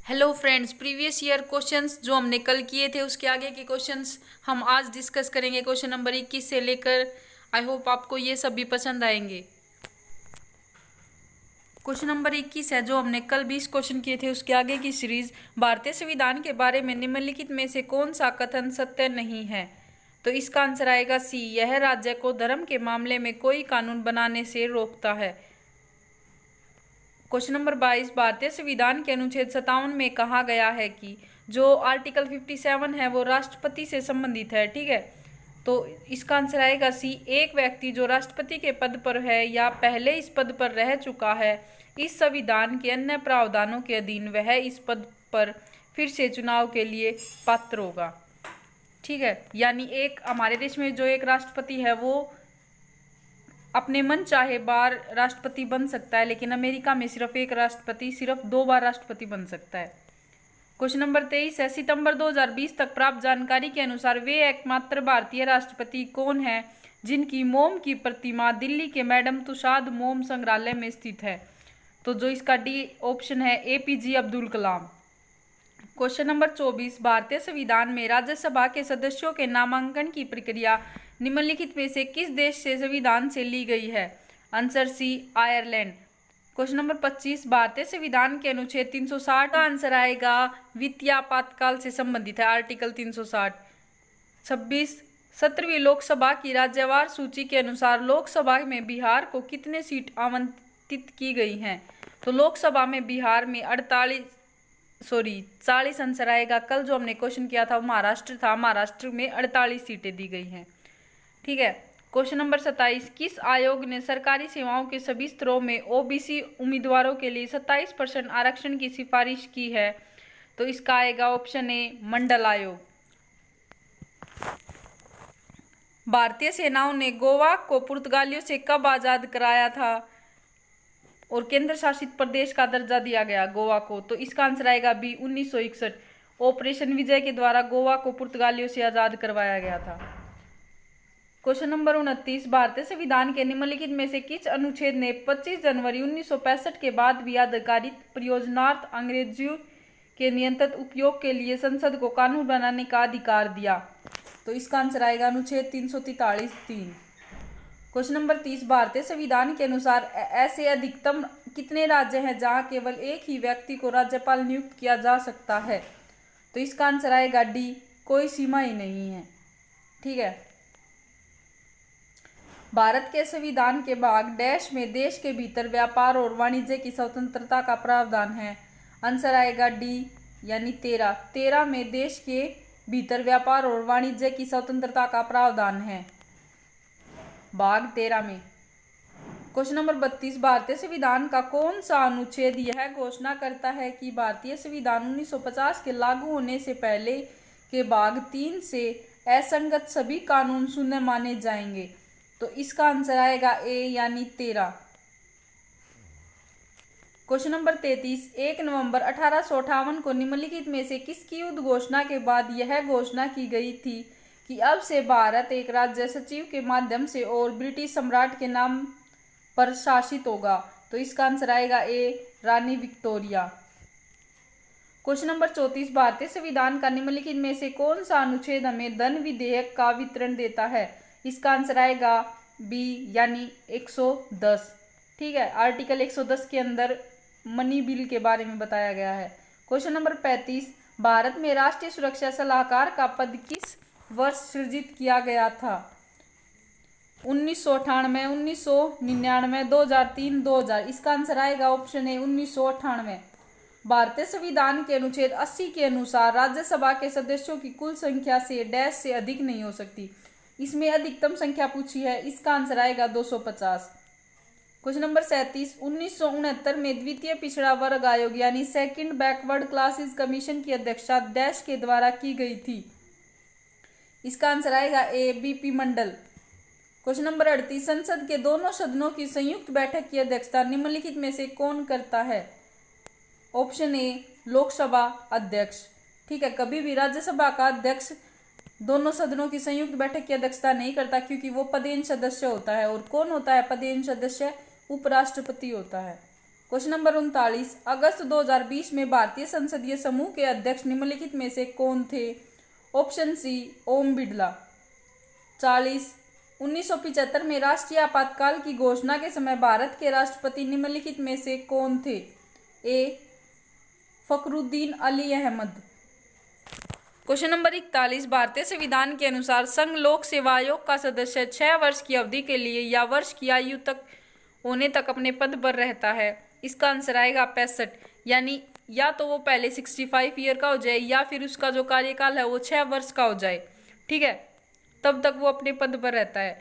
Hello friends, previous year questions जो हमने कल किए थे उसके आगे के क्वेश्चंस हम आज डिस्कस करेंगे। क्वेश्चन नंबर 21 से लेकर आई होप आपको ये सब भी पसंद आएंगे। क्वेश्चन नंबर 21 है जो हमने कल 20 क्वेश्चन किए थे उसके आगे की सीरीज। भारतीय संविधान के बारे में निम्नलिखित में से कौन सा कथन सत्य नहीं है? तो इसका आंसर आएगा सी, यह राज्य को धर्म के मामले में कोई कानून बनाने से रोकता है। क्वेश्चन नंबर 22, भारतीय संविधान के अनुच्छेद 57 में कहा गया है कि जो आर्टिकल 57 है वो राष्ट्रपति से संबंधित है। ठीक है, तो इसका आंसर आएगा सी, एक व्यक्ति जो राष्ट्रपति के पद पर है या पहले इस पद पर रह चुका है, इस संविधान के अन्य प्रावधानों के अधीन वह इस पद पर फिर से चुनाव के लिए पात्र होगा। ठीक है, यानी एक हमारे देश में जो एक राष्ट्रपति है वो अपने मन चाहे बार राष्ट्रपति बन सकता है, लेकिन अमेरिका में सिर्फ एक राष्ट्रपति सिर्फ 2 बार राष्ट्रपति बन सकता है। क्वेश्चन नंबर 23 है, सितंबर 2020 तक प्राप्त जानकारी के अनुसार वे एकमात्र भारतीय राष्ट्रपति कौन है जिनकी मोम की प्रतिमा दिल्ली के मैडम तुसाद मोम संग्रहालय में स्थित है? तो जो इसका डी ऑप्शन है APJ Abdul Kalam. Question number 24, भारतीय संविधान में राज्यसभा के सदस्यों के नामांकन की प्रक्रिया निम्नलिखित में से किस देश से संविधान से ली गई है? Answer C, Ireland. Question number 25, भारतीय संविधान के अनुच्छेद 360 का आंसर आएगा वित्तीय आपातकाल से संबंधित है, आर्टिकल 360। 26, 17वीं लोकसभा की राज्यवार सूची के अनुसार लोकसभा में बिहार को कितने सीट आवंटित की गई हैं? तो लोकसभा में बिहार में 40 आंसर आएगा। कल जो हमने क्वेश्चन किया था वो महाराष्ट्र था, महाराष्ट्र में 48 सीटें दी गई हैं। ठीक है, क्वेश्चन नंबर 27, किस आयोग ने सरकारी सेवाओं के सभी स्तरों में ओबीसी उम्मीदवारों के लिए 27% आरक्षण की सिफारिश की है? तो इसका आएगा ऑप्शन ए, मंडल आयोग। भारतीय सेनाओं ने गोवा को पुर्तगालियों से कब आजाद कराया था और केंद्र शासित प्रदेश का दर्जा दिया गया गोवा को? तो इसका आंसर आएगा बी, 1961। ऑपरेशन विजय के द्वारा गोवा को पुर्तगालियों से आजाद करवाया गया था। क्वेश्चन नंबर 29, भारतीय संविधान के निम्नलिखित में से किस अनुच्छेद ने 25 जनवरी 1965 के बाद भी आधारित परियोजनार्थ अंग्रेजियों के नियंत्रित उपयोग के लिए संसद को कानून बनाने का अधिकार दिया? तो इसका आंसर आएगा अनुच्छेद 343(3). क्वेश्चन नंबर 30, भारतीय संविधान के अनुसार ऐसे अधिकतम कितने राज्य हैं जहां केवल एक ही व्यक्ति को राज्यपाल नियुक्त किया जा सकता है? तो इसका आंसर आएगा डी, कोई सीमा ही नहीं है। ठीक है, भारत के संविधान के भाग डैश में देश के भीतर व्यापार और वाणिज्य की स्वतंत्रता का प्रावधान है? आंसर आएगा डी, यानी 13 में देश के भीतर व्यापार और वाणिज्य की स्वतंत्रता का प्रावधान है, भाग 13 में। क्वेश्चन नंबर 32, भारतीय संविधान का कौन सा अनुच्छेद यह घोषणा करता है कि भारतीय संविधान 1950 के लागू होने से पहले के भाग 3 से असंगत सभी कानून शून्य माने जाएंगे? तो इसका आंसर आएगा ए, यानी 13। क्वेश्चन नंबर 33, 1 नवंबर 1858 को निम्नलिखित में से किसकी युद्ध घोषणा के बाद यह घोषणा की गई थी कि अब से भारत एक राज्य सचिव के माध्यम से और ब्रिटिश सम्राट के नाम पर शासित होगा? तो इसका आंसर आएगा ए, रानी विक्टोरिया। क्वेश्चन नंबर 34, भारतीय संविधान का निम्नलिखित में से कौन सा अनुच्छेद हमें धन विधेयक का वितरण देता है? इसका आंसर आएगा बी, यानी 110। ठीक है, आर्टिकल 110 के अंदर मनी बिल के बारे में बताया गया है। क्वेश्चन नंबर 35, भारत में राष्ट्रीय सुरक्षा सलाहकार का पद किस वर्ष सृजित किया गया था? 1998, 1999, 2003, 2000। इसका आंसर आएगा ऑप्शन ए, 1998। भारतीय संविधान के अनुच्छेद 80 के अनुसार राज्यसभा के सदस्यों की कुल संख्या से डैश से अधिक नहीं हो सकती। इसमें अधिकतम संख्या पूछी है, इसका आंसर आएगा 250। क्वेश्चन नंबर 37, 1969 में द्वितीय पिछड़ा वर्ग आयोग यानी सेकंड बैकवर्ड क्लासेस कमीशन की अध्यक्षता डैश के द्वारा की गई थी? इसका आंसर आएगा ए, बीपी मंडल। क्वेश्चन नंबर 38, संसद के दोनों सदनों की संयुक्त बैठक की अध्यक्षता निम्नलिखित में से कौन करता है? ऑप्शन ए, लोकसभा अध्यक्ष। ठीक है, कभी भी राज्यसभा का अध्यक्ष दोनों सदनों की संयुक्त बैठक की अध्यक्षता नहीं करता क्योंकि वो पदेन सदस्य होता है। और कौन होता है पदेन सदस्य? उपराष्ट्रपति होता है। क्वेश्चन नंबर 39, अगस्त 2020 में भारतीय संसदीय समूह के अध्यक्ष निम्नलिखित में से कौन थे? Option C Om Birla. 40, 1975 में राष्ट्रीय आपातकाल की घोषणा के समय भारत के राष्ट्रपति निम्नलिखित में से कौन थे? ए फखरुद्दीन अली अहमद। क्वेश्चन नंबर 41, भारतीय संविधान के अनुसार संघ लोक सेवा आयोग का सदस्य 6 वर्ष की अवधि के लिए या वर्ष की आयु तक होने तक अपने पद पर रहता है। इसका आंसर आएगा 65, यानी या तो वो पहले 65 ईयर का हो जाए या फिर उसका जो कार्यकाल है वो 6 वर्ष का हो जाए, ठीक है, तब तक वो अपने पद पर रहता है।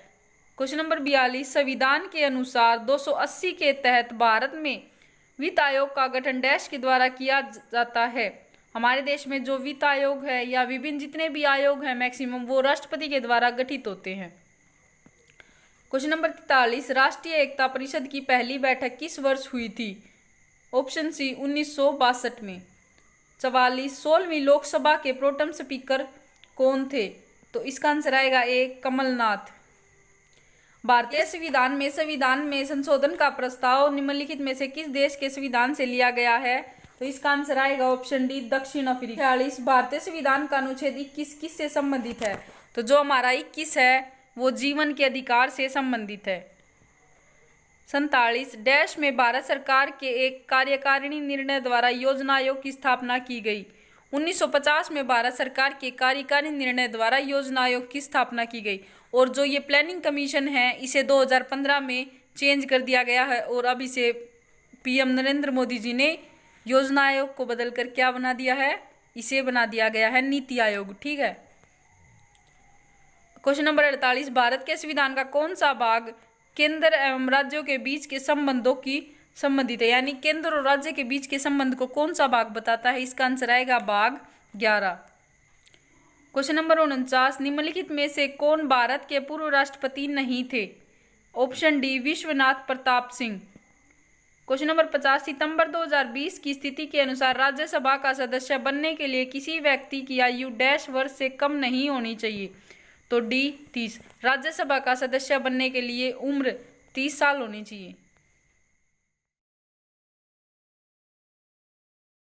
क्वेश्चन नंबर 42, संविधान के अनुसार 280 के तहत भारत में वित्त आयोग का गठन डैश के द्वारा किया जाता है। हमारे देश में जो वित्त आयोग है या विभिन्न जितने भी आयोग हैं मैक्सिमम वो राष्ट्रपति के द्वारा गठित होते हैं। क्वेश्चन नंबर 43, राष्ट्रीय एकता परिषद की पहली बैठक किस वर्ष हुई थी? ऑप्शन सी 1962 में। 44, 16वीं लोकसभा के प्रोटेम स्पीकर कौन थे? तो इसका आंसर आएगा ए कमलनाथ। भारतीय संविधान में संशोधन का प्रस्ताव निम्नलिखित में से किस देश के संविधान से लिया गया है? तो इसका आंसर आएगा ऑप्शन डी दक्षिण अफ्रीका। 46, भारतीय संविधान का अनुच्छेद 21 किससे संबंधित है? तो जो हमारा 21 है वो जीवन के अधिकार से संबंधित है। 47, डैश में भारत सरकार के एक कार्यकारिणी निर्णय द्वारा योजना आयोग की स्थापना की गई। 1950 में भारत सरकार के कार्यकारिणी निर्णय द्वारा योजना आयोग की स्थापना की गई और जो ये प्लानिंग कमीशन है इसे 2015 में चेंज कर दिया गया है और अब इसे पीएम नरेंद्र मोदी जी ने योजना आयोग को बदलकर क्या बना दिया है? इसे बना दिया गया है नीति आयोग, ठीक है। क्वेश्चन नंबर 48, भारत के संविधान का कौन सा भाग केंद्र एवं राज्यों के बीच के संबंधों की संबंधित है? यानी केंद्र और राज्य के बीच के संबंध को कौन सा भाग बताता है? इसका आंसर आएगा भाग 11। क्वेश्चन नंबर 49, निम्नलिखित में से कौन भारत के पूर्व राष्ट्रपति नहीं थे? Option D Vishwanath Pratap Singh. Question number 50, सितंबर 2020 की स्थिति के अनुसार राज्यसभा का सदस्य बनने के लिए किसी व्यक्ति की आयु डैश वर्ष से कम नहीं होनी चाहिए? तो डी 30। राज्यसभा का सदस्य बनने के लिए उम्र 30 साल होनी चाहिए।